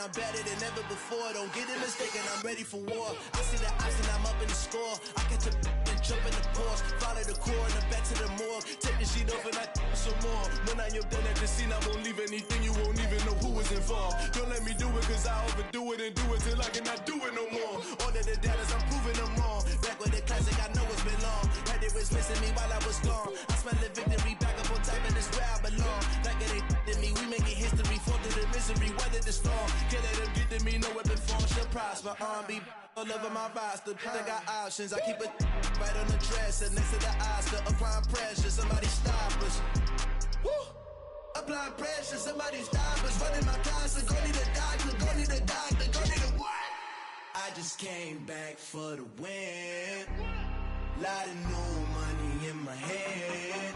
I'm better than ever before. Don't get it mistaken, I'm ready for war. I see the ice and I'm up in the score. I catch a and jump in the Porsche. Follow the core and back to the morgue. Take the sheet off and I some more. When I am done at the scene, I won't leave anything. You won't even know who was involved. Don't let me do it, cause I overdo it and do it till I cannot do it no more. All of the doubters, I'm proving them wrong. Back with the classic, I know it's been long. Had they was missing me while I was gone. I smell the victory back up on top, and it's where I belong. Like it ain't to me, we making history. Fall through the misery, weather the storm. Can't let them get to me, no weapon form shall prosper. R&B all over my roster. I got options, I keep it right on the dresser. Next to the Oscar, applying pressure. Somebody stop us. Woo! Applying pressure, somebody stop us. Running my casa, go need a doctor, go need a doctor, go need a what? I just came back for the win. Lot of new money in my head.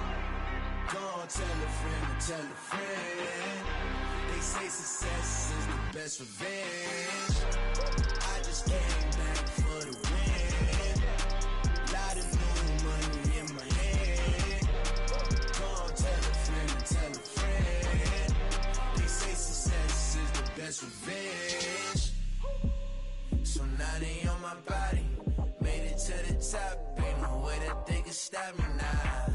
Go on, tell a friend and tell a friend. They say success is the best revenge. I just came back for the win. Lot of new money in my head. Go on, tell a friend and tell a friend. They say success is the best revenge. So now they on my body. Made it to the top. Ain't no way that they can stop me now.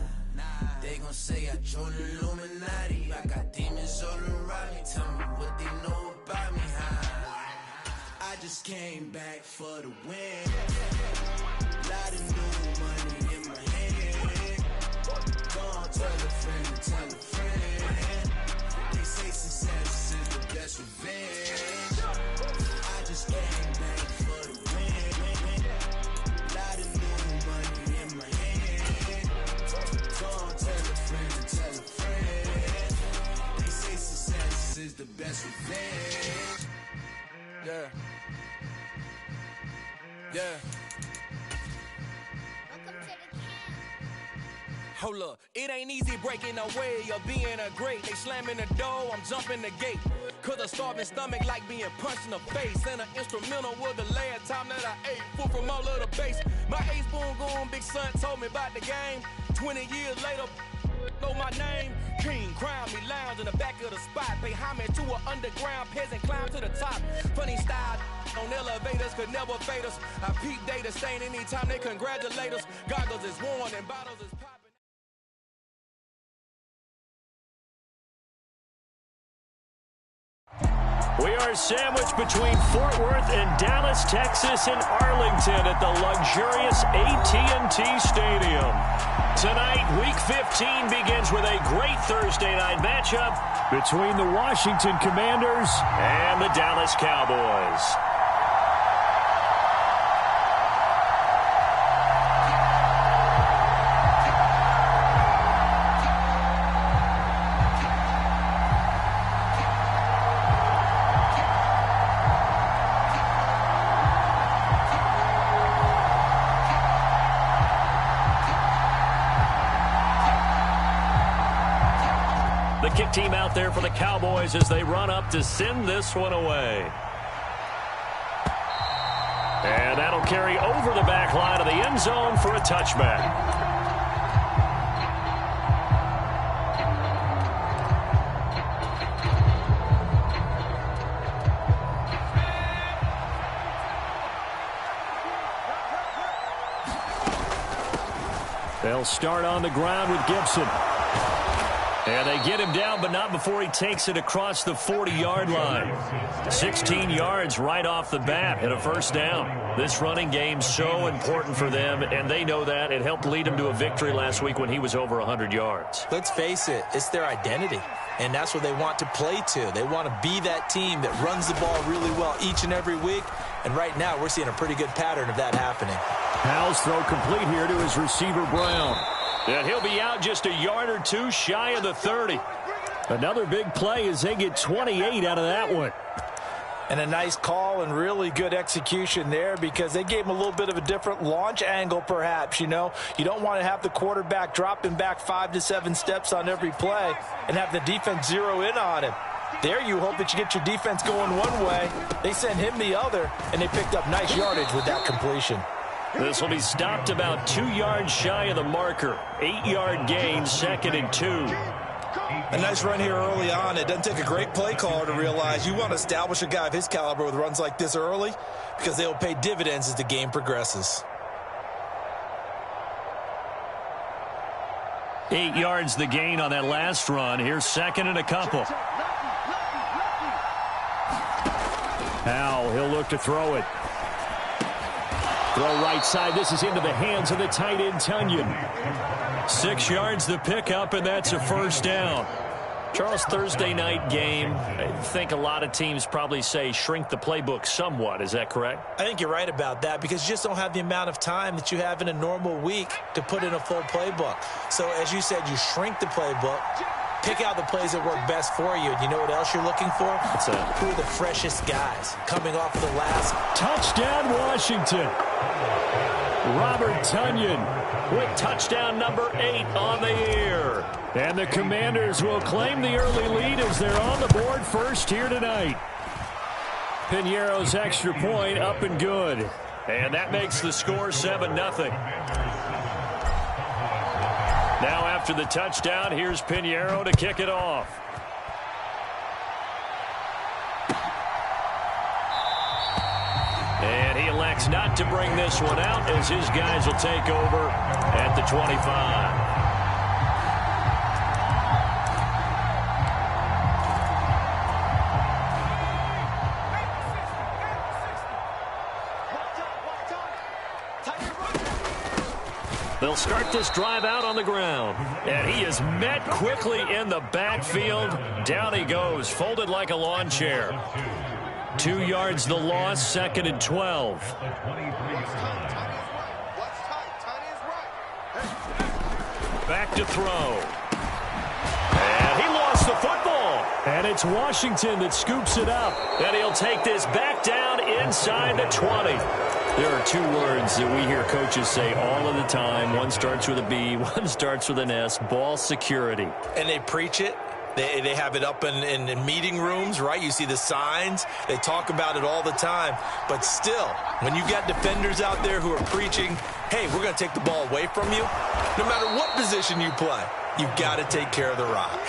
They gon' say I joined the Illuminati. I got demons all around me. Tell me what they know about me, huh? I just came back for the win. Lot of new money in my head. Go on, tell a friend and tell a friend. They say success is the best revenge. I just came back for the win. Lot of new money in my head. Go on, tell a friend and tell a friend. They say success is the best revenge. Yeah. Yeah. Hold up, it ain't easy breaking away or being a great. They slamming the door, I'm jumping the gate. Cause a starving stomach like being punched in the face. And an instrumental was the last time that I ate. Full from all of the bass. My ace boom goon, big son told me about the game. 20 years later, know my name. King, crown me, lounge in the back of the spot. Pay homage to an underground peasant, climb to the top. Funny style on elevators could never fade us. I peep data stain anytime they congratulate us. Goggles is worn and bottles is popping. We are sandwiched between Fort Worth and Dallas, Texas, and Arlington at the luxurious AT&T Stadium. Tonight, Week 15 begins with a great Thursday night matchup between the Washington Commanders and the Dallas Cowboys. The kick team out there for the Cowboys as they run up to send this one away. And that'll carry over the back line of the end zone for a touchback. They'll start on the ground with Gibson. And they get him down, but not before he takes it across the 40-yard line. 16 yards right off the bat and a first down. This running game's so important for them, and they know that. It helped lead them to a victory last week when he was over 100 yards. Let's face it, it's their identity, and that's what they want to play to. They want to be that team that runs the ball really well each and every week, and right now we're seeing a pretty good pattern of that happening. Powell's throw complete here to his receiver, Brown. And he'll be out just a yard or two shy of the 30. Another big play as they get 28 out of that one. And a nice call and really good execution there because they gave him a little bit of a different launch angle perhaps, you know. You don't want to have the quarterback dropping back 5 to 7 steps on every play and have the defense zero in on him. There you hope that you get your defense going one way. They sent him the other, and they picked up nice yardage with that completion. This will be stopped about 2 yards shy of the marker. 8-yard gain, 2nd and 2. A nice run here early on. It doesn't take a great play caller to realize you want to establish a guy of his caliber with runs like this early because they will pay dividends as the game progresses. 8 yards the gain on that last run. Here's second and a couple. Now he'll look to throw it. Throw right side. This is into the hands of the tight end, Tunyon. 6 yards the pickup, and that's a first down. Charles, Thursday night game, I think a lot of teams probably say shrink the playbook somewhat. Is that correct? I think you're right about that because you just don't have the amount of time that you have in a normal week to put in a full playbook. So, as you said, you shrink the playbook, pick out the plays that work best for you. And you know what else you're looking for? Who are the freshest guys coming off of the last. Touchdown, Washington. Robert Tunyon with touchdown number 8 on the year. And the Commanders will claim the early lead as they're on the board first here tonight. Piñeiro's extra point up and good. And that makes the score 7-0. Now after the touchdown, here's Piñeiro to kick it off. And he elects not to bring this one out as his guys will take over at the 25. They'll start this drive out on the ground. And he is met quickly in the backfield. Down he goes, folded like a lawn chair. 2 yards the loss, second and 12. Back to throw. And he lost the football. And it's Washington that scoops it up. And he'll take this back down inside the 20. There are 2 words that we hear coaches say all of the time. One starts with a B, one starts with an S, ball security. And they preach it. They have it up in meeting rooms, right? You see the signs. They talk about it all the time. But still, when you've got defenders out there who are preaching, hey, we're going to take the ball away from you, no matter what position you play, you've got to take care of the rock.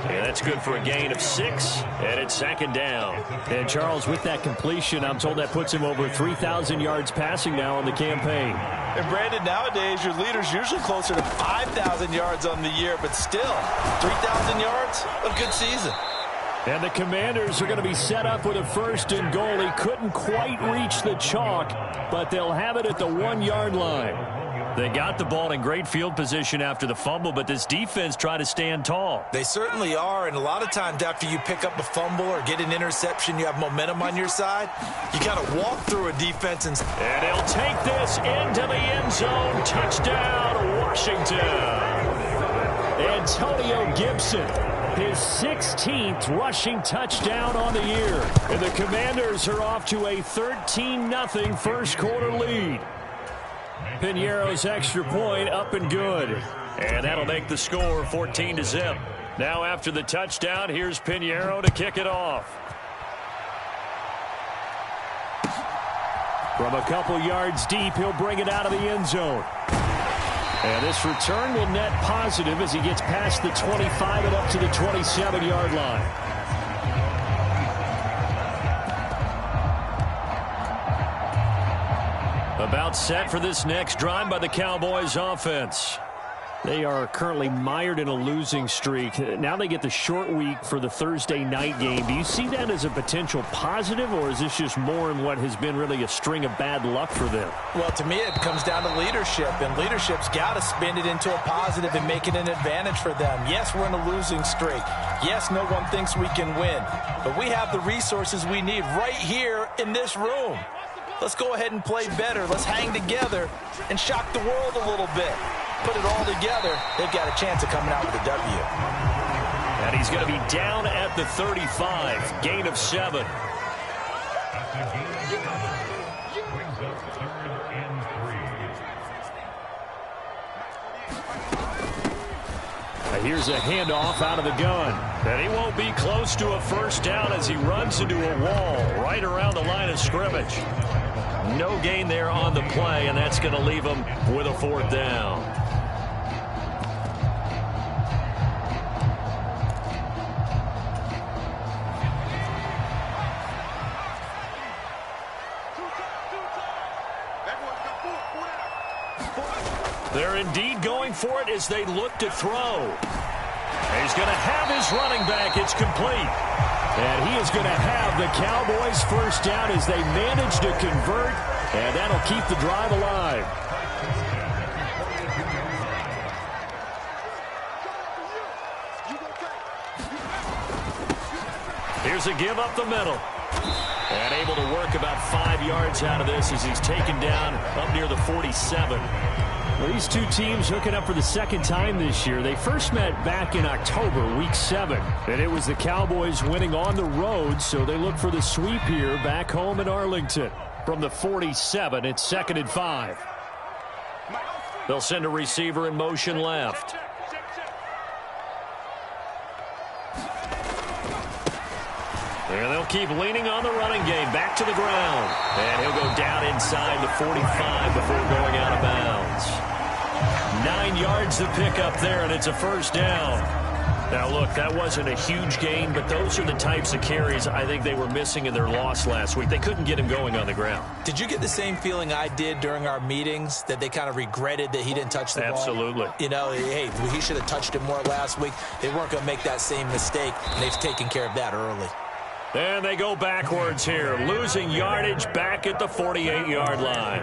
Yeah, that's good for a gain of 6, and it's second down. And Charles, with that completion, I'm told that puts him over 3,000 yards passing now on the campaign. And Brandon, nowadays your leader's usually closer to 5,000 yards on the year, but still, 3,000 yards, a good season. And the Commanders are going to be set up with a first and goal. He couldn't quite reach the chalk, but they'll have it at the 1-yard line. They got the ball in great field position after the fumble, but this defense tried to stand tall. They certainly are, and a lot of times after you pick up a fumble or get an interception, you have momentum on your side. You got to walk through a defense. And he'll take this into the end zone. Touchdown, Washington. Antonio Gibson, his 16th rushing touchdown on the year. And the Commanders are off to a 13-0 first quarter lead. Piñeiro's extra point up and good. And that'll make the score 14-0. Now after the touchdown, here's Piñeiro to kick it off. From a couple yards deep, he'll bring it out of the end zone. And this return will net positive as he gets past the 25 and up to the 27-yard line. About set for this next drive by the Cowboys offense. They are currently mired in a losing streak. Now they get the short week for the Thursday night game. Do you see that as a potential positive, or is this just more in what has been really a string of bad luck for them? Well, to me, it comes down to leadership, and leadership's got to spin it into a positive and make it an advantage for them. Yes, we're in a losing streak. Yes, no one thinks we can win, but we have the resources we need right here in this room. Let's go ahead and play better. Let's hang together and shock the world a little bit. Put it all together, they've got a chance of coming out with a W. And he's going to be down at the 35, gain of 7. Here's a handoff out of the gun. And he won't be close to a first down as he runs into a wall right around the line of scrimmage. No gain there on the play, and that's going to leave him with a 4th down. They're indeed going for it as they look to throw. He's going to have his running back. It's complete. And he is going to have the Cowboys first down as they manage to convert, and that'll keep the drive alive. Here's a give up the middle. And able to work about 5 yards out of this as he's taken down up near the 47. Well, these two teams hooking up for the second time this year. They first met back in October, week 7. And it was the Cowboys winning on the road, so they look for the sweep here back home in Arlington. From the 47, it's 2nd and 5. They'll send a receiver in motion left. And they'll keep leaning on the running game. Back to the ground. And he'll go down inside the 45 before going out of bounds. 9 yards to pick up there, and it's a first down. Now, look, that wasn't a huge gain, but those are the types of carries I think they were missing in their loss last week. They couldn't get him going on the ground. Did you get the same feeling I did during our meetings, that they kind of regretted that he didn't touch the ball? Absolutely. You know, hey, he should have touched it more last week. They weren't going to make that same mistake, and they've taken care of that early. And they go backwards here, losing yardage back at the 48-yard line.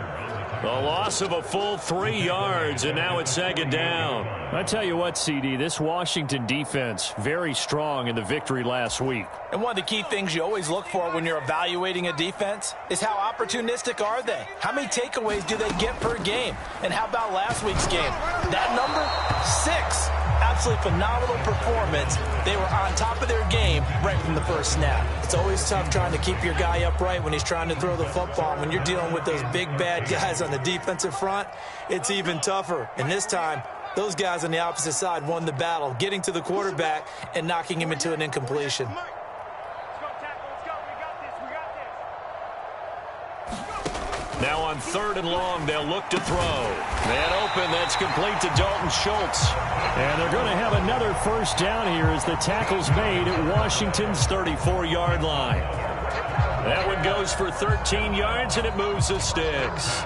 A loss of a full 3 yards, and now it's 2nd down. I tell you what, CD, this Washington defense, very strong in the victory last week. And one of the key things you always look for when you're evaluating a defense is how opportunistic are they? How many takeaways do they get per game? And how about last week's game? That number? 6. Absolutely phenomenal performance. They were on top of their game right from the first snap. It's always tough trying to keep your guy upright when he's trying to throw the football. When you're dealing with those big bad guys on the defensive front, it's even tougher. And this time, those guys on the opposite side won the battle, getting to the quarterback and knocking him into an incompletion. Now on 3rd and long, they'll look to throw. Man open, that's complete to Dalton Schultz. And they're going to have another first down here as the tackle's made at Washington's 34-yard line. That one goes for 13 yards, and it moves the sticks.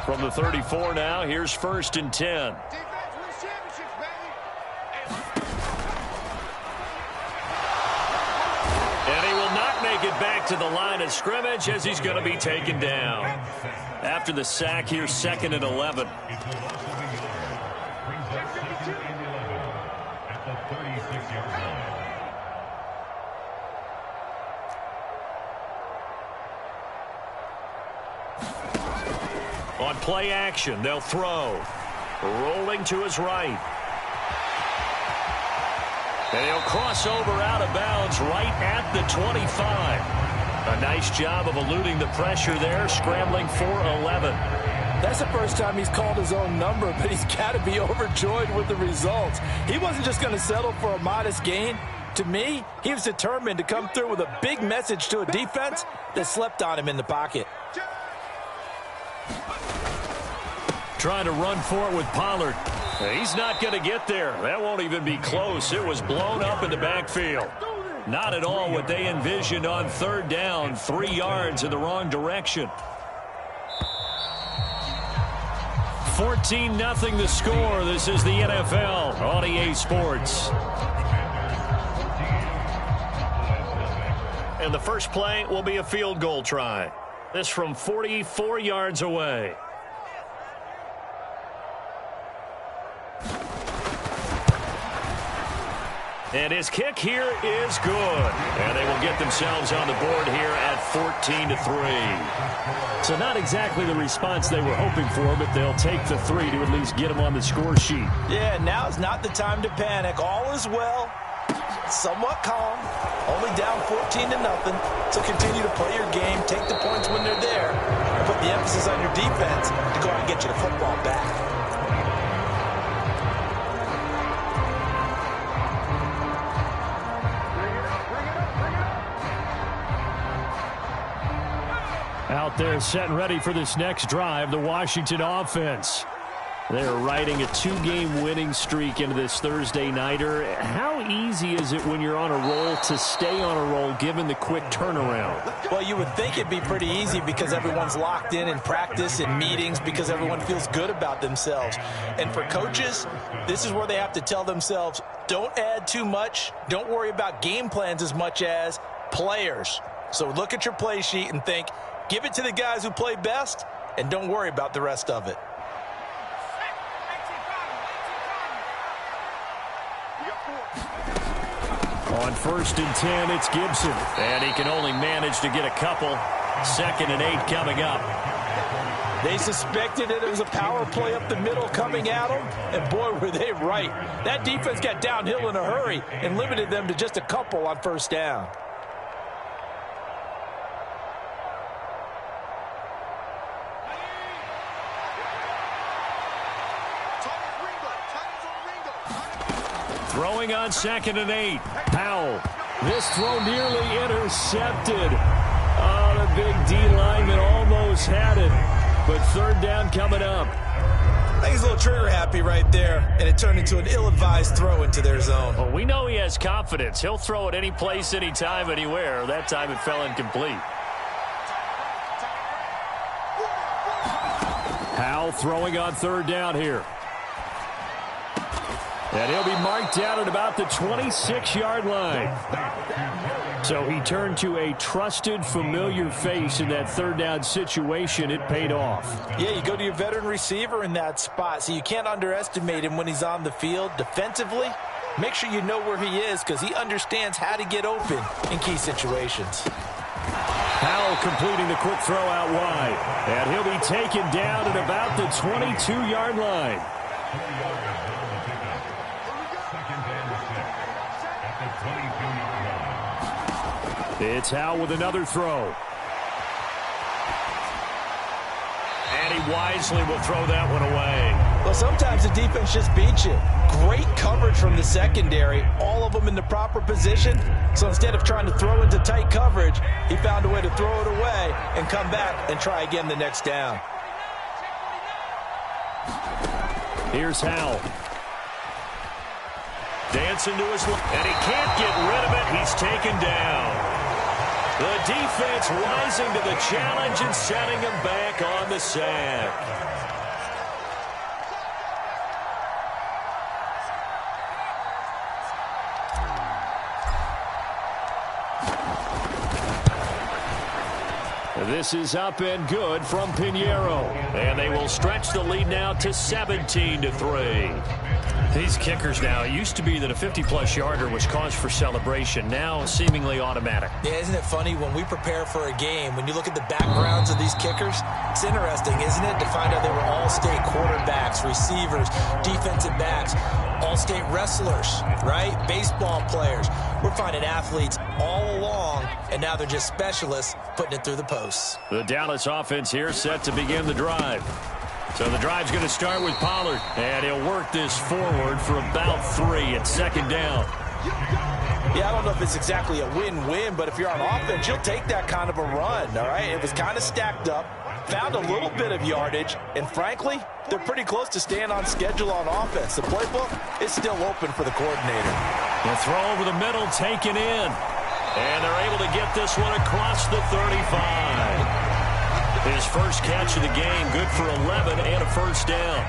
From the 34 now, here's 1st and 10. Make it back to the line of scrimmage as he's going to be taken down. After the sack, here's 2nd and 11. On play action, they'll throw. Rolling to his right. And he'll cross over out of bounds right at the 25. A nice job of eluding the pressure there, scrambling for 11. That's the first time he's called his own number, but he's got to be overjoyed with the results. He wasn't just going to settle for a modest gain. To me, he was determined to come through with a big message to a defense that slept on him in the pocket. Trying to run for it with Pollard. He's not going to get there. That won't even be close. It was blown up in the backfield. Not at all what they envisioned on 3rd down. 3 yards in the wrong direction. 14-0 the score. This is the NFL on EA Sports. And the first play will be a field goal try. This from 44 yards away. And his kick here is good. And they will get themselves on the board here at 14-3. So not exactly the response they were hoping for, but they'll take the 3 to at least get them on the score sheet. Yeah, now is not the time to panic. All is well. Somewhat calm. Only down 14-0. So continue to play your game, take the points when they're there, and put the emphasis on your defense to go out and get you the football back. Out there set and ready for this next drive, the Washington offense. They're riding a 2-game winning streak into this Thursday nighter. How easy is it when you're on a roll to stay on a roll given the quick turnaround? Well, you would think it'd be pretty easy because everyone's locked in practice and meetings because everyone feels good about themselves. And for coaches, this is where they have to tell themselves, don't add too much. Don't worry about game plans as much as players. So look at your play sheet and think, give it to the guys who play best, and don't worry about the rest of it. On 1st and 10, it's Gibson. And he can only manage to get a couple. 2nd and 8 coming up. They suspected it was a power play up the middle coming at them, and boy, were they right. That defense got downhill in a hurry and limited them to just a couple on 1st down. Throwing on 2nd and 8. Powell. This throw nearly intercepted. Oh, the big D lineman almost had it. But 3rd down coming up. I think he's a little trigger happy right there, and it turned into an ill-advised throw into their zone. Well, we know he has confidence. He'll throw it any place, anytime, anywhere. That time it fell incomplete. Powell throwing on 3rd down here. And he'll be marked down at about the 26-yard line. So he turned to a trusted, familiar face in that 3rd down situation. It paid off. Yeah, you go to your veteran receiver in that spot, so you can't underestimate him when he's on the field. Defensively, make sure you know where he is because he understands how to get open in key situations. Powell completing the quick throw out wide. And he'll be taken down at about the 22-yard line. It's Howell with another throw. And he wisely will throw that one away. Well, sometimes the defense just beats you. Great coverage from the secondary, all of them in the proper position. So instead of trying to throw into tight coverage, he found a way to throw it away and come back and try again the next down. Here's Howell. Dancing to his left, and he can't get rid of it. He's taken down. The defense rising to the challenge and setting him back on the sack. This is up and good from Pinheiro. And they will stretch the lead now to 17-3. These kickers now, it used to be that a 50-plus yarder was cause for celebration. Now seemingly automatic. Yeah, isn't it funny when we prepare for a game, when you look at the backgrounds of these kickers, it's interesting, isn't it, to find out they were all-state quarterbacks, receivers, defensive backs, all-state wrestlers, right? Baseball players. We're finding athletes all along, and now they're just specialists putting it through the posts. The Dallas offense here set to begin the drive. So the drive's going to start with Pollard, and he'll work this forward for about 3 at 2nd down. Yeah, I don't know if it's exactly a win-win, but if you're on offense, you'll take that kind of a run, all right? It was kind of stacked up, found a little bit of yardage, and frankly, they're pretty close to staying on schedule on offense. The playbook is still open for the coordinator. The throw over the middle taken in, and they're able to get this one across the 35. His first catch of the game, good for 11 and a 1st down.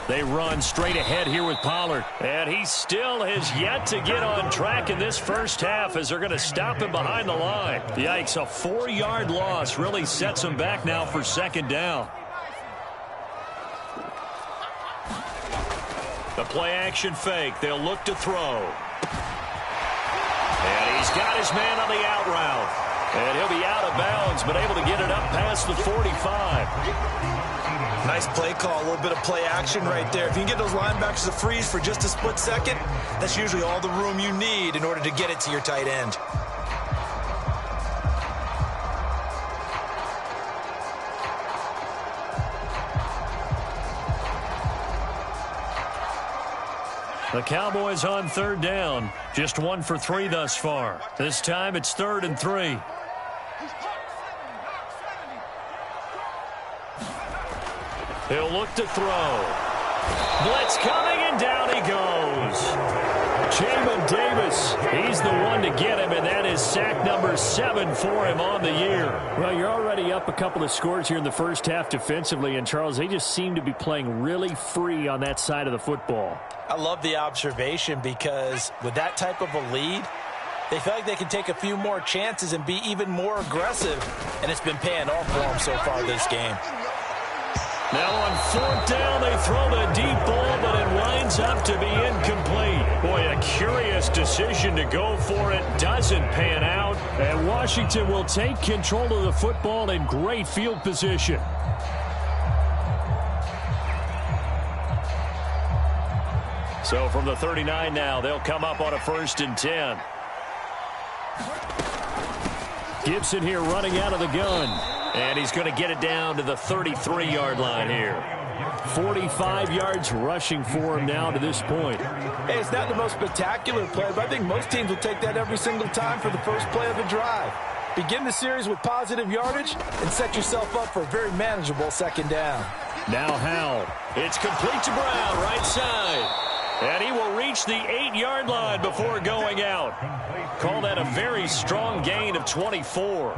They run straight ahead here with Pollard. And he still has yet to get on track in this first half as they're going to stop him behind the line. Yikes, a 4-yard loss really sets him back now for 2nd down. The play-action fake. They'll look to throw. And he's got his man on the out route. And he'll be out of bounds, but able to get it up past the 45. Nice play call, a little bit of play action right there. If you can get those linebackers to freeze for just a split second, that's usually all the room you need in order to get it to your tight end. The Cowboys on third down. Just 1 for 3 thus far. This time it's 3rd and 3. He'll look to throw. Blitz coming, and down he goes. Jamin Davis, he's the one to get him, and that is sack number 7 for him on the year. Well, you're already up a couple of scores here in the first half defensively, and Charles, they just seem to be playing really free on that side of the football. I love the observation because with that type of a lead, they feel like they can take a few more chances and be even more aggressive, and it's been paying off for them so far this game. Now on 4th down, they throw the deep ball, but it winds up to be incomplete. Boy, a curious decision to go for it. Doesn't pan out. And Washington will take control of the football in great field position. So from the 39 now, they'll come up on a 1st and 10. Gibson here running out of the gun. And he's going to get it down to the 33-yard line here. 45 yards rushing for him now to this point. Hey, it's not the most spectacular play, but I think most teams will take that every single time for the first play of a drive. Begin the series with positive yardage and set yourself up for a very manageable 2nd down. Now Howell. It's complete to Brown, right side. And he will reach the 8-yard line before going out. Call that a very strong gain of 24.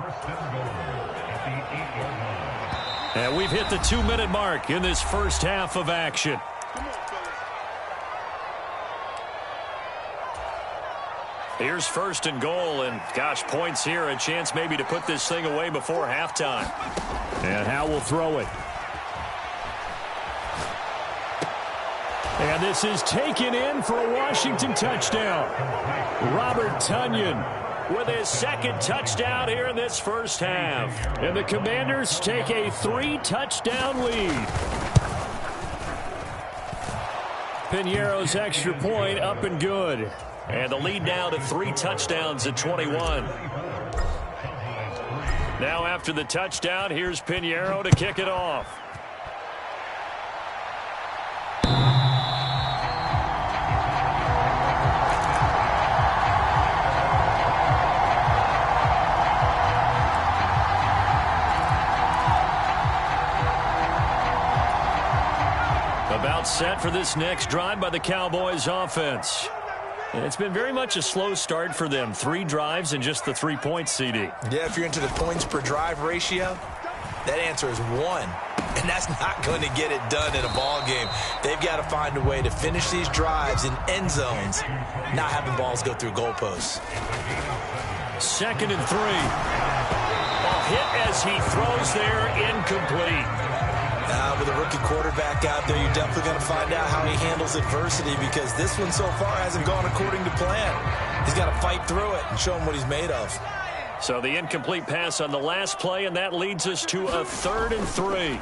And we've hit the 2-minute mark in this first half of action. Here's 1st and goal, and gosh, points here, a chance maybe to put this thing away before halftime. And Howell will throw it. And this is taken in for a Washington touchdown. Robert Tonyan with his 2nd touchdown here in this first half. And the Commanders take a 3-touchdown lead. Piñeiro's extra point up and good. And the lead now to 3 touchdowns at 21. Now after the touchdown, here's Piñeiro to kick it off. About set for this next drive by the Cowboys offense. And it's been very much a slow start for them. 3 drives and just the 3 points, CD. Yeah, if you're into the points per drive ratio, that answer is 1. And that's not going to get it done in a ball game. They've got to find a way to finish these drives in end zones, not having balls go through goalposts. 2nd and 3. A hit as he throws there, incomplete. With a rookie quarterback out there, you're definitely going to find out how he handles adversity because this one so far hasn't gone according to plan. He's got to fight through it and show him what he's made of. So the incomplete pass on the last play, and that leads us to a 3rd and 3.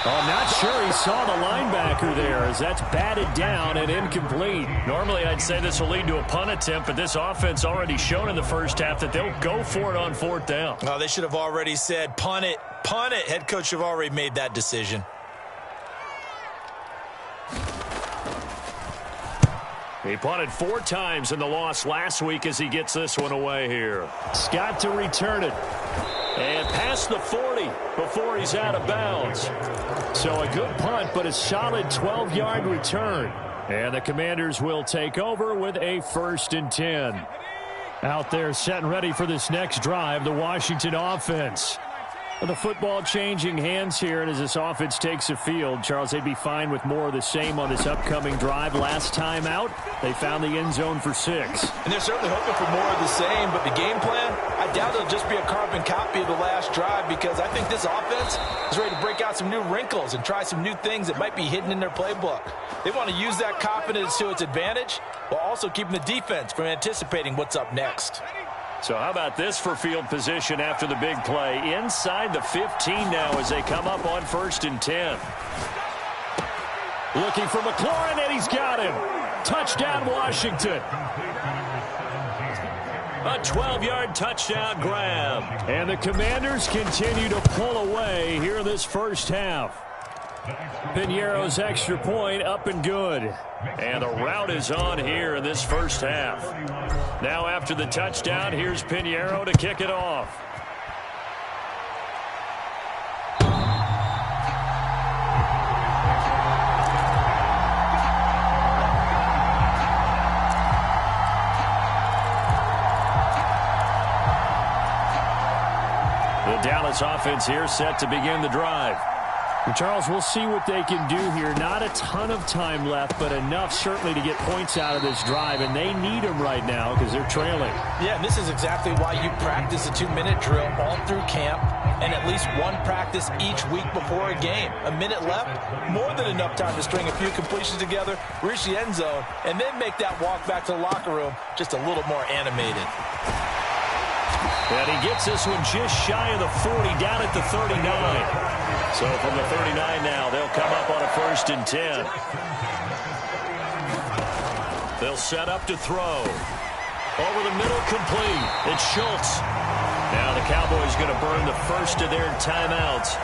I'm not sure he saw the linebacker there as that's batted down and incomplete. Normally I'd say this will lead to a punt attempt, but this offense already shown in the first half that they'll go for it on 4th down. Oh, they should have already said punt it, punt it. Head coach have already made that decision. He punted 4 times in the loss last week as he gets this one away here. Scott to return it. And past the 40 before he's out of bounds. So a good punt, but a solid 12-yard return. And the Commanders will take over with a 1st and 10. Out there set and ready for this next drive, the Washington offense. The football changing hands here, and as this offense takes the field, Charles, they'd be fine with more of the same on this upcoming drive. Last time out, they found the end zone for 6. And they're certainly hoping for more of the same, but the game plan, I doubt it'll just be a carbon copy of the last drive because I think this offense is ready to break out some new wrinkles and try some new things that might be hidden in their playbook. They want to use that confidence to its advantage while also keeping the defense from anticipating what's up next. So how about this for field position after the big play? Inside the 15 now as they come up on 1st and 10. Looking for McLaurin, and he's got him. Touchdown, Washington. A 12-yard touchdown grab. And the Commanders continue to pull away here in this first half. Piñeiro's extra point up and good. And the rout is on here in this first half. Now after the touchdown, here's Piñeiro to kick it off. The Dallas offense here set to begin the drive. And Charles, we'll see what they can do here. Not a ton of time left, but enough certainly to get points out of this drive, and they need them right now because they're trailing. Yeah, and this is exactly why you practice a 2-minute drill all through camp and at least one practice each week before a game. A minute left, more than enough time to string a few completions together, reach the end zone, and then make that walk back to the locker room just a little more animated. And he gets this one just shy of the 40, down at the 39. So from the 39 now, they'll come up on a 1st and 10. They'll set up to throw. Over the middle, complete. It's Schultz. Now the Cowboys going to burn the first of their timeouts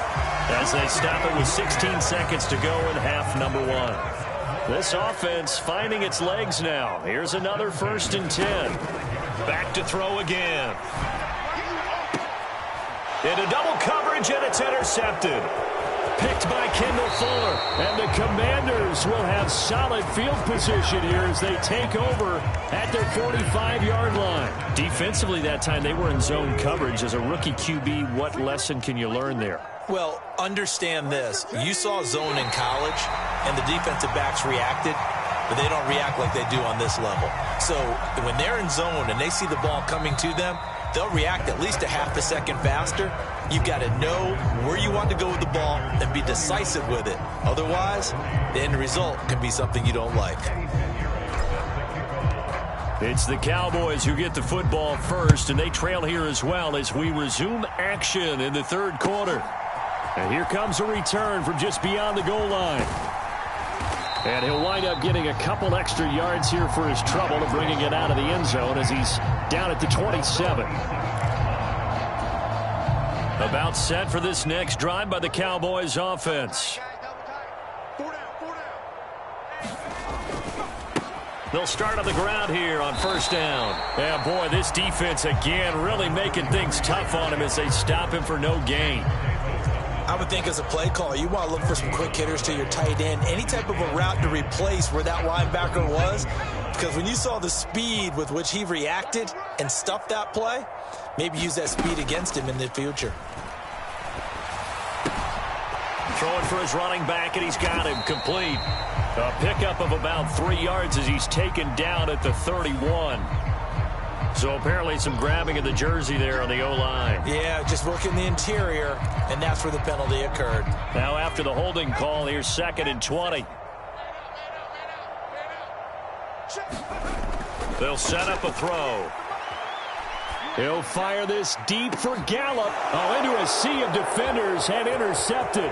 as they stop it with 16 seconds to go in half number 1. This offense finding its legs now. Here's another 1st and 10. Back to throw again. Into double coverage, and it's intercepted. Picked by Kendall Fuller. And the Commanders will have solid field position here as they take over at their 45-yard line. Defensively that time, they were in zone coverage. As a rookie QB, what lesson can you learn there? Well, understand this. You saw zone in college, and the defensive backs reacted, but they don't react like they do on this level. So when they're in zone and they see the ball coming to them, they'll react at least a half a second faster. You've got to know where you want to go with the ball and be decisive with it. Otherwise, the end result can be something you don't like. It's the Cowboys who get the football first, and they trail here as well as we resume action in the 3rd quarter. And here comes a return from just beyond the goal line. And he'll wind up getting a couple extra yards here for his trouble of bringing it out of the end zone as he's down at the 27. About set for this next drive by the Cowboys offense. They'll start on the ground here on 1st down. Yeah, boy, this defense again really making things tough on him as they stop him for no gain. I would think as a play caller, you want to look for some quick hitters to your tight end. Any type of a route to replace where that linebacker was. Because when you saw the speed with which he reacted and stuffed that play, maybe use that speed against him in the future. Throwing for his running back, and he's got him complete. A pickup of about 3 yards as he's taken down at the 31. So apparently some grabbing of the jersey there on the O-line. Yeah, just working the interior, and that's where the penalty occurred. Now after the holding call, here's 2nd and 20. They'll set up a throw. He'll fire this deep for Gallup. Oh, into a sea of defenders and intercepted.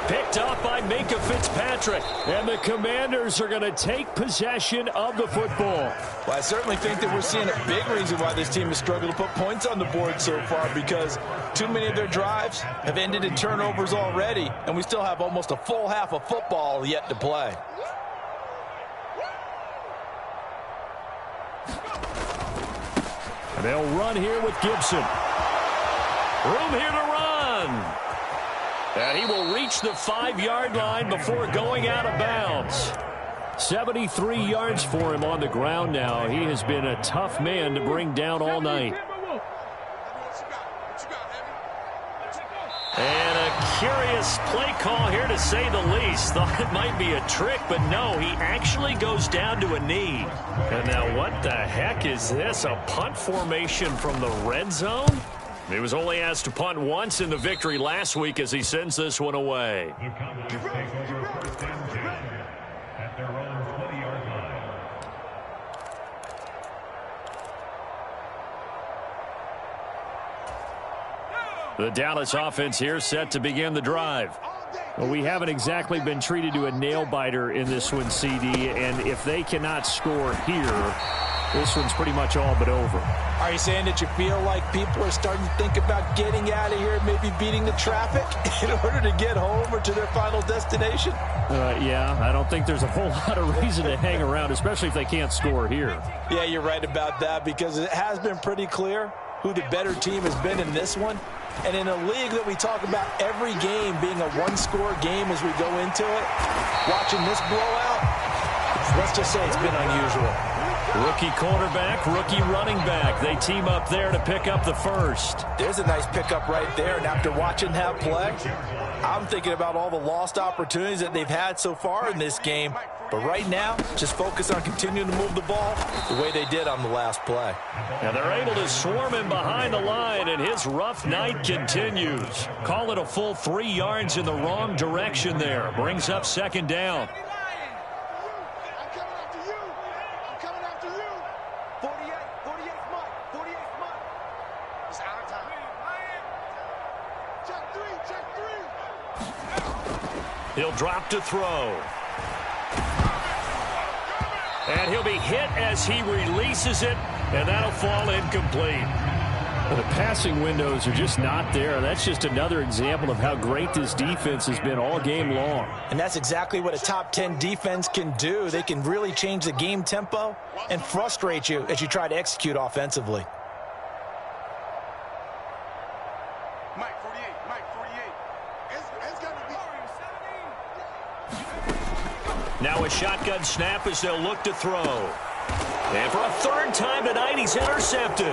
Picked up by Minka Fitzpatrick. And the Commanders are going to take possession of the football. Well, I certainly think that we're seeing a big reason why this team has struggled to put points on the board so far, because too many of their drives have ended in turnovers already, and we still have almost a full half of football yet to play. And they'll run here with Gibson. Room here to run. And he will reach the 5-yard line before going out of bounds. 73 yards for him on the ground now. He has been a tough man to bring down all night. And a curious play call here, to say the least. Thought it might be a trick, but no, he actually goes down to a knee. And now what the heck is this? A punt formation from the red zone? He was only asked to punt once in the victory last week as he sends this one away. The Dallas offense here set to begin the drive. Well, we haven't exactly been treated to a nail-biter in this one, CD, and if they cannot score here, this one's pretty much all but over. Are you saying that you feel like people are starting to think about getting out of here, maybe beating the traffic in order to get home or to their final destination? Yeah, I don't think there's a whole lot of reason to hang around, especially if they can't score here. Yeah, you're right about that, because it has been pretty clear who the better team has been in this one. And in a league that we talk about every game being a one-score game as we go into it, watching this blowout, let's just say it's been unusual. Rookie quarterback, rookie running back. They team up there to pick up the first. There's a nice pickup right there, and after watching that play, I'm thinking about all the lost opportunities that they've had so far in this game. But right now, just focus on continuing to move the ball the way they did on the last play. And they're able to swarm him behind the line, and his rough night continues. Call it a full 3 yards in the wrong direction there. Brings up second down. He'll drop to throw. And he'll be hit as he releases it, and that'll fall incomplete. The passing windows are just not there. That's just another example of how great this defense has been all game long. And that's exactly what a top 10 defense can do. They can really change the game tempo and frustrate you as you try to execute offensively. Now a shotgun snap as they'll look to throw. And for a third time tonight, he's intercepted.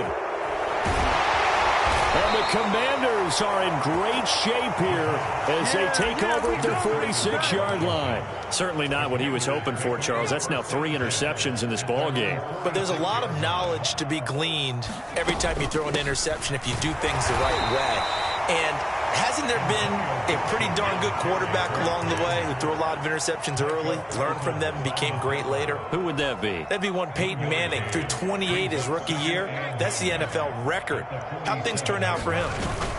And the Commanders are in great shape here as they take over at their 46-yard line. Certainly not what he was hoping for, Charles. That's now 3 interceptions in this ball game. But there's a lot of knowledge to be gleaned every time you throw an interception if you do things the right way. And hasn't there been a pretty darn good quarterback along the way who threw a lot of interceptions early, learned from them, and became great later? Who would that be? That'd be one Peyton Manning. Threw 28 his rookie year. That's the NFL record. How'd things turn out for him?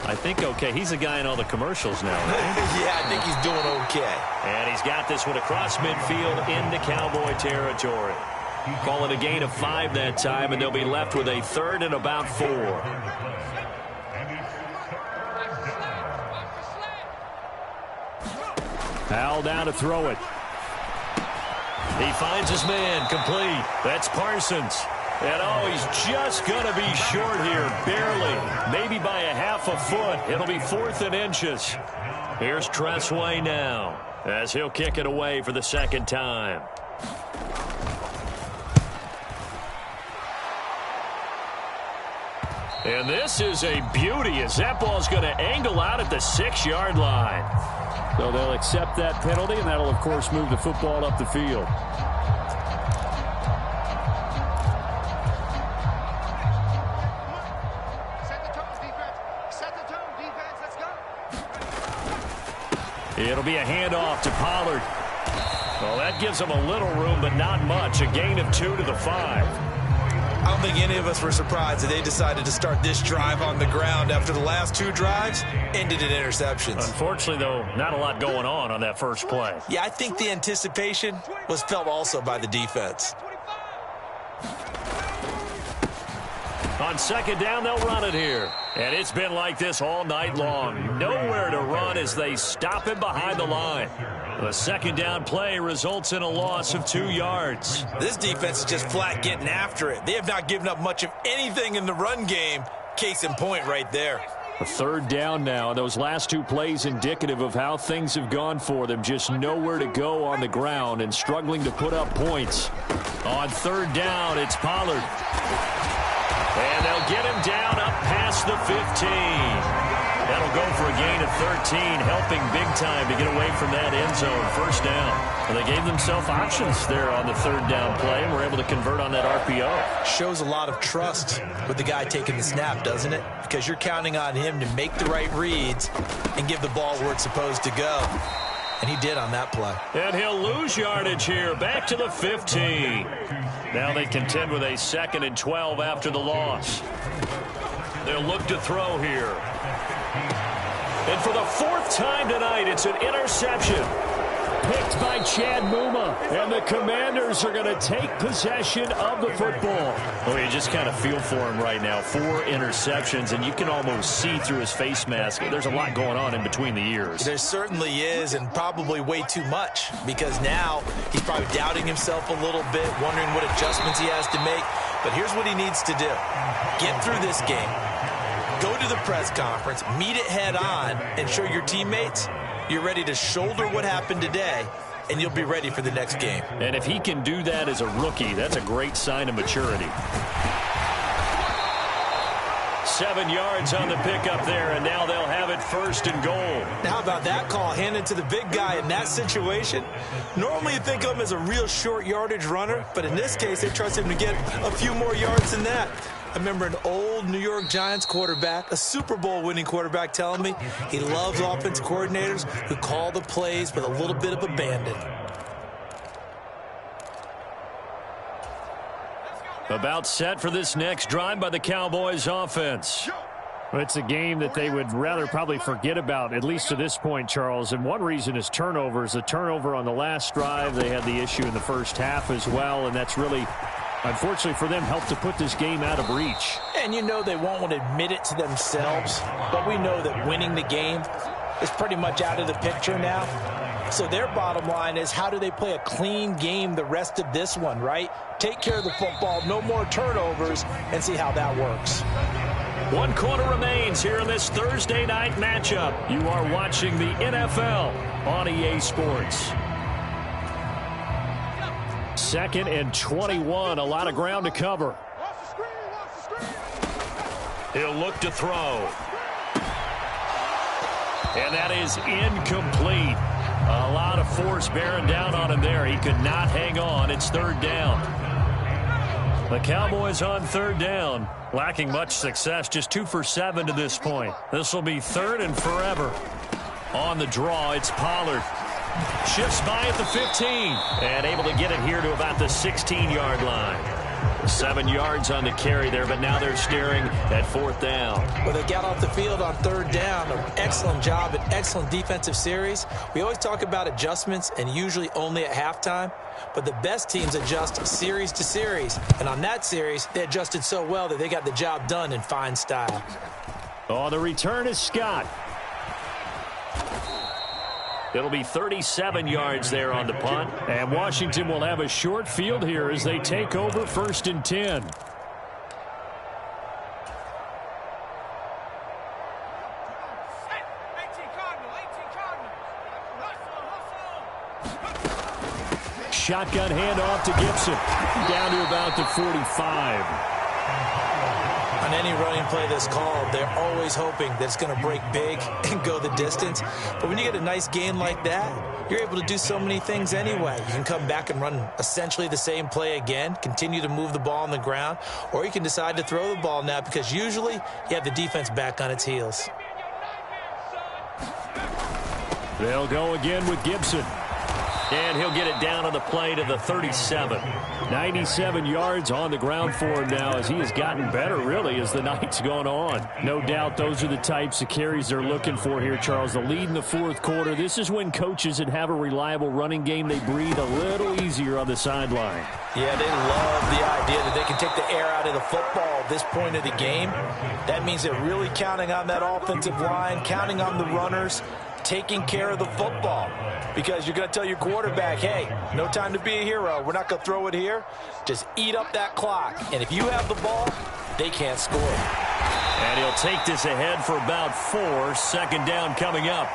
I think okay. He's a guy in all the commercials now, right? Yeah, I think he's doing okay. And he's got this one across midfield into Cowboy territory. Call it a gain of 5 that time, and they'll be left with a 3rd and about 4. Powell down to throw it. He finds his man, complete. That's Parsons. And oh, he's just going to be short here, barely. Maybe by a half a foot. It'll be 4th and inches. Here's Tressway now as he'll kick it away for the second time. And this is a beauty as that ball's going to angle out at the 6-yard line. So they'll accept that penalty, and that'll, of course, move the football up the field. Set the tone, defense. Set the tone, defense. Let's go. It'll be a handoff to Pollard. Well, that gives them a little room, but not much. A gain of 2 to the 5. I don't think any of us were surprised that they decided to start this drive on the ground after the last 2 drives ended in interceptions. Unfortunately, though, not a lot going on that first play. Yeah, I think the anticipation was felt also by the defense. On second down, they'll run it here. And it's been like this all night long. Nowhere to run as they stop him behind the line. The second down play results in a loss of 2 yards. This defense is just flat getting after it. They have not given up much of anything in the run game. Case in point right there. A 3rd down now. Those last 2 plays indicative of how things have gone for them. Just nowhere to go on the ground and struggling to put up points. On 3rd down, it's Pollard. And they'll get him down up past the 15. That'll go for a gain of 13, helping big time to get away from that end zone. 1st down. And they gave themselves options there on the 3rd down play and were able to convert on that RPO. Shows a lot of trust with the guy taking the snap, doesn't it? Because you're counting on him to make the right reads and give the ball where it's supposed to go. And he did on that play. And he'll lose yardage here, back to the 15. Now they contend with a 2nd and 12 after the loss. They'll look to throw here. And for the 4th time tonight, it's an interception. Picked by Chad Muma. And the Commanders are going to take possession of the football. Well, you just kind of feel for him right now. 4 interceptions, and you can almost see through his face mask. There's a lot going on in between the ears. There certainly is, and probably way too much, because now he's probably doubting himself a little bit, wondering what adjustments he has to make. But here's what he needs to do. Get through this game. Go to the press conference, meet it head on, and show your teammates you're ready to shoulder what happened today, and you'll be ready for the next game. And if he can do that as a rookie, that's a great sign of maturity. 7 yards on the pickup there, and now they'll have it 1st and goal. Now, how about that call handed to the big guy in that situation? Normally you think of him as a real short yardage runner, but in this case they trust him to get a few more yards than that. I remember an old New York Giants quarterback, a Super Bowl winning quarterback, telling me he loves offensive coordinators who call the plays with a little bit of abandon. About set for this next drive by the Cowboys offense. Well, it's a game that they would rather probably forget about, at least to this point, Charles. And one reason is turnovers. A turnover on the last drive. They had the issue in the first half as well, and that's really, unfortunately for them, helped to put this game out of reach. And you know they won't want to admit it to themselves, but we know that winning the game is pretty much out of the picture now. So their bottom line is, how do they play a clean game the rest of this one, right? Take care of the football, no more turnovers, and see how that works. 1 quarter remains here in this Thursday night matchup. You are watching the NFL on EA Sports. 2nd and 21, a lot of ground to cover. He'll look to throw. And that is incomplete. A lot of force bearing down on him there. He could not hang on. It's 3rd down. The Cowboys on 3rd down, lacking much success, just 2 for 7 to this point. This will be 3rd and forever. On the draw, it's Pollard. Shifts by at the 15 and able to get it here to about the 16-yard line. 7 yards on the carry there, but now they're staring at 4th down. Well, they got off the field on 3rd down. An excellent job, an excellent defensive series. We always talk about adjustments, and usually only at halftime. But the best teams adjust series to series. And on that series, they adjusted so well that they got the job done in fine style. Oh, the return is Scott. It'll be 37 yards there on the punt. And Washington will have a short field here as they take over 1st and 10. Shotgun handoff to Gibson. Down to about the 45. On any running play that's called, they're always hoping that it's going to break big and go the distance. But when you get a nice gain like that, you're able to do so many things anyway. You can come back and run essentially the same play again, continue to move the ball on the ground, or you can decide to throw the ball now because usually you have the defense back on its heels. They'll go again with Gibson. And he'll get it down on the play to the 37. 97 yards on the ground for him now as he has gotten better, really, as the night's gone on. No doubt those are the types of carries they're looking for here, Charles. The lead in the 4th quarter. This is when coaches that have a reliable running game, they breathe a little easier on the sideline. Yeah, they love the idea that they can take the air out of the football at this point of the game. That means they're really counting on that offensive line, counting on the runners, taking care of the football. Because you're going to tell your quarterback, hey, no time to be a hero. We're not going to throw it here. Just eat up that clock. And if you have the ball, they can't score. And he'll take this ahead for about 4. 2nd down coming up.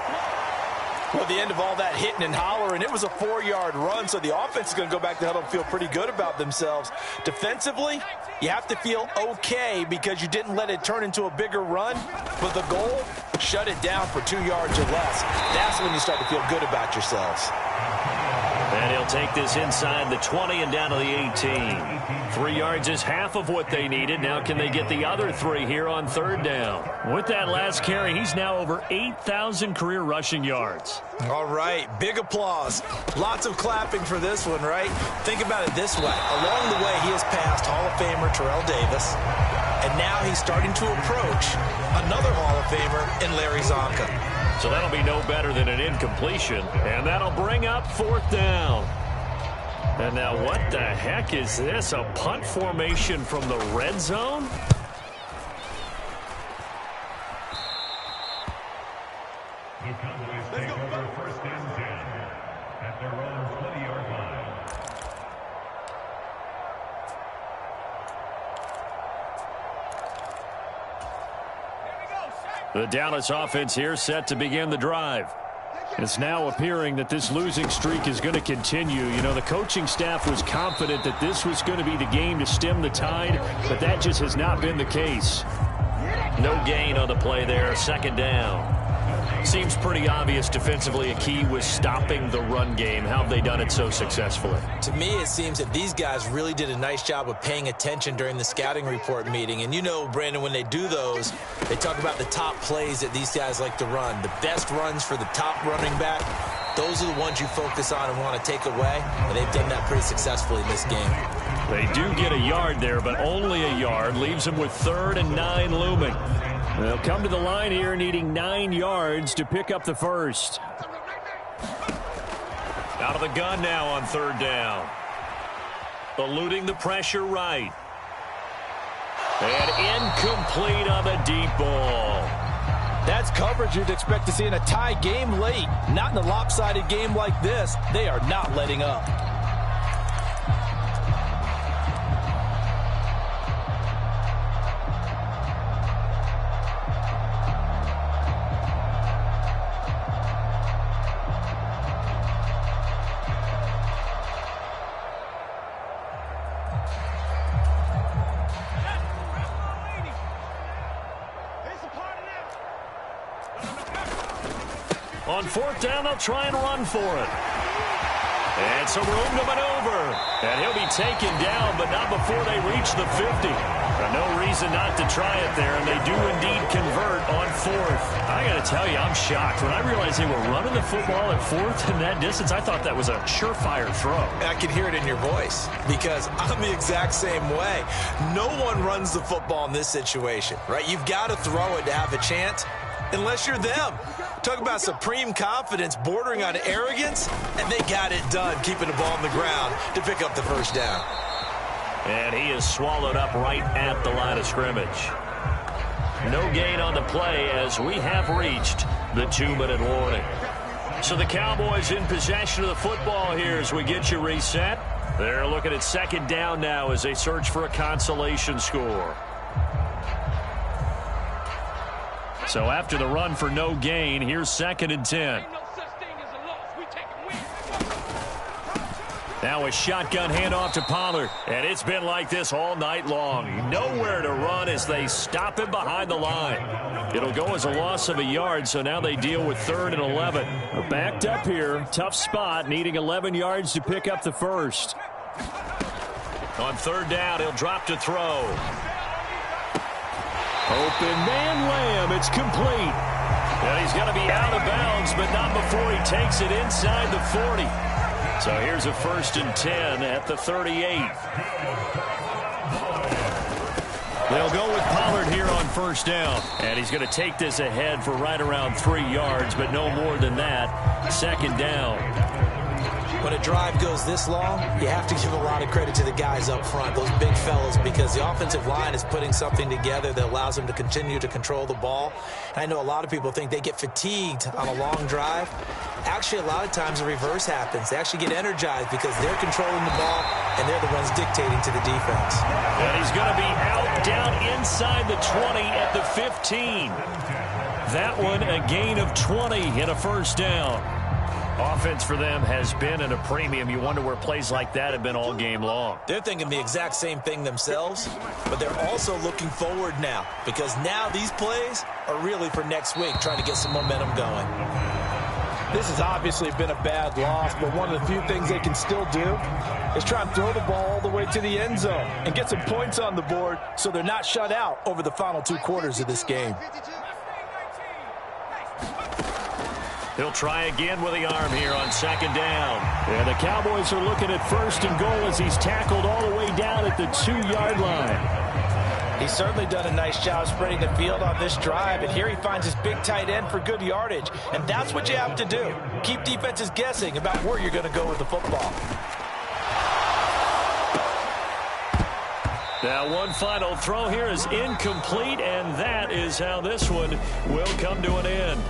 Well, at the end of all that hitting and hollering, it was a 4-yard run, so the offense is going to go back to huddle and feel pretty good about themselves. Defensively, you have to feel okay because you didn't let it turn into a bigger run. But the goal, shut it down for 2 yards or less. That's when you start to feel good about yourselves. And he'll take this inside the 20 and down to the 18. 3 yards is half of what they needed. Now can they get the other 3 here on 3rd down? With that last carry, he's now over 8,000 career rushing yards. All right, big applause. Lots of clapping for this one, right? Think about it this way. Along the way, he has passed Hall of Famer Terrell Davis, And now he's starting to approach another Hall of Famer in Larry Zonka. So that'll be no better than an incompletion. And that'll bring up 4th down. And now what the heck is this? A punt formation from the red zone? The Cowboys take over 1st and 10 at their own 20-yard line. The Dallas offense here set to begin the drive. It's now appearing that this losing streak is going to continue. You know, the coaching staff was confident that this was going to be the game to stem the tide, but that just has not been the case. No gain on the play there. 2nd down. Seems pretty obvious defensively a key was stopping the run game. How have they done it so successfully? To me, it seems that these guys really did a nice job of paying attention during the scouting report meeting. And you know, Brandon, when they do those, they talk about the top plays that these guys like to run. The best runs for the top running back, those are the ones you focus on and want to take away. And they've done that pretty successfully in this game. They do get a yard there, but only a yard. Leaves them with 3rd and 9 looming. They'll come to the line here needing 9 yards to pick up the first. Out of the gun now on 3rd down. Eluding the pressure right. And incomplete on the deep ball. That's coverage you'd expect to see in a tie game late. Not in a lopsided game like this. They are not letting up. On 4th down, they'll try and run for it. And some room to maneuver. And he'll be taken down, but not before they reach the 50. No reason not to try it there, and they do indeed convert on 4th. I got to tell you, I'm shocked. When I realized they were running the football at 4th in that distance, I thought that was a surefire throw. I can hear it in your voice because I'm the exact same way. No one runs the football in this situation, right? You've got to throw it to have a chance unless you're them. Talk about supreme confidence bordering on arrogance, and they got it done, keeping the ball on the ground to pick up the 1st down. And he is swallowed up right at the line of scrimmage. No gain on the play as we have reached the 2-minute warning. So the Cowboys in possession of the football here as we get you reset. They're looking at 2nd down now as they search for a consolation score. So after the run for no gain, here's 2nd and 10. Now a shotgun handoff to Pollard. And it's been like this all night long. Nowhere to run as they stop him behind the line. It'll go as a loss of a yard, so now they deal with 3rd and 11. They're backed up here. Tough spot, needing 11 yards to pick up the first. On 3rd down, he'll drop to throw. Open man Lamb. It's complete. And he's going to be out of bounds, but not before he takes it inside the 40. So here's a 1st and 10 at the 38. They'll go with Pollard here on 1st down. And he's going to take this ahead for right around 3 yards, but no more than that. 2nd down. When a drive goes this long, you have to give a lot of credit to the guys up front, those big fellas, because the offensive line is putting something together that allows them to continue to control the ball. And I know a lot of people think they get fatigued on a long drive. Actually, a lot of times the reverse happens. They actually get energized because they're controlling the ball, and they're the ones dictating to the defense. And he's going to be out down inside the 20 at the 15. That one a gain of 20 and a 1st down. Offense for them has been at a premium. You wonder where plays like that have been all game long. They're thinking the exact same thing themselves, but they're also looking forward now because now these plays are really for next week, trying to get some momentum going. This has obviously been a bad loss, but one of the few things they can still do is try and throw the ball all the way to the end zone and get some points on the board so they're not shut out over the final 2 quarters of this game. He'll try again with the arm here on 2nd down. And the Cowboys are looking at 1st and goal as he's tackled all the way down at the 2-yard line. He's certainly done a nice job spreading the field on this drive, and here he finds his big tight end for good yardage. And that's what you have to do. Keep defenses guessing about where you're going to go with the football. Now one final throw here is incomplete, and that is how this one will come to an end.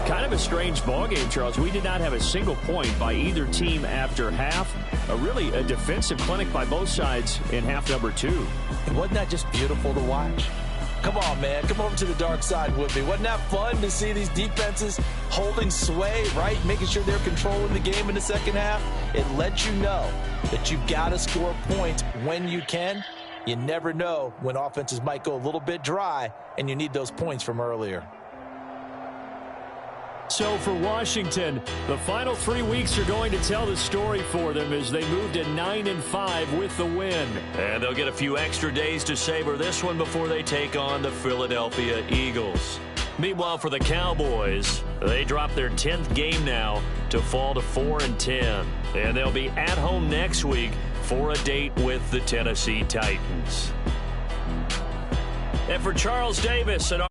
Kind of a strange ballgame, Charles. We did not have a single point by either team after half. Really a defensive clinic by both sides in half number 2. And wasn't that just beautiful to watch? Come on, man. Come over to the dark side with me. Wasn't that fun to see these defenses holding sway, right? Making sure they're controlling the game in the second half. It lets you know that you've got to score points when you can. You never know when offenses might go a little bit dry, and you need those points from earlier. So for Washington, the final 3 weeks are going to tell the story for them as they move to 9-5 with the win. And they'll get a few extra days to savor this one before they take on the Philadelphia Eagles. Meanwhile, for the Cowboys, they drop their 10th game now to fall to 4-10. And they'll be at home next week for a date with the Tennessee Titans. And for Charles Davis and our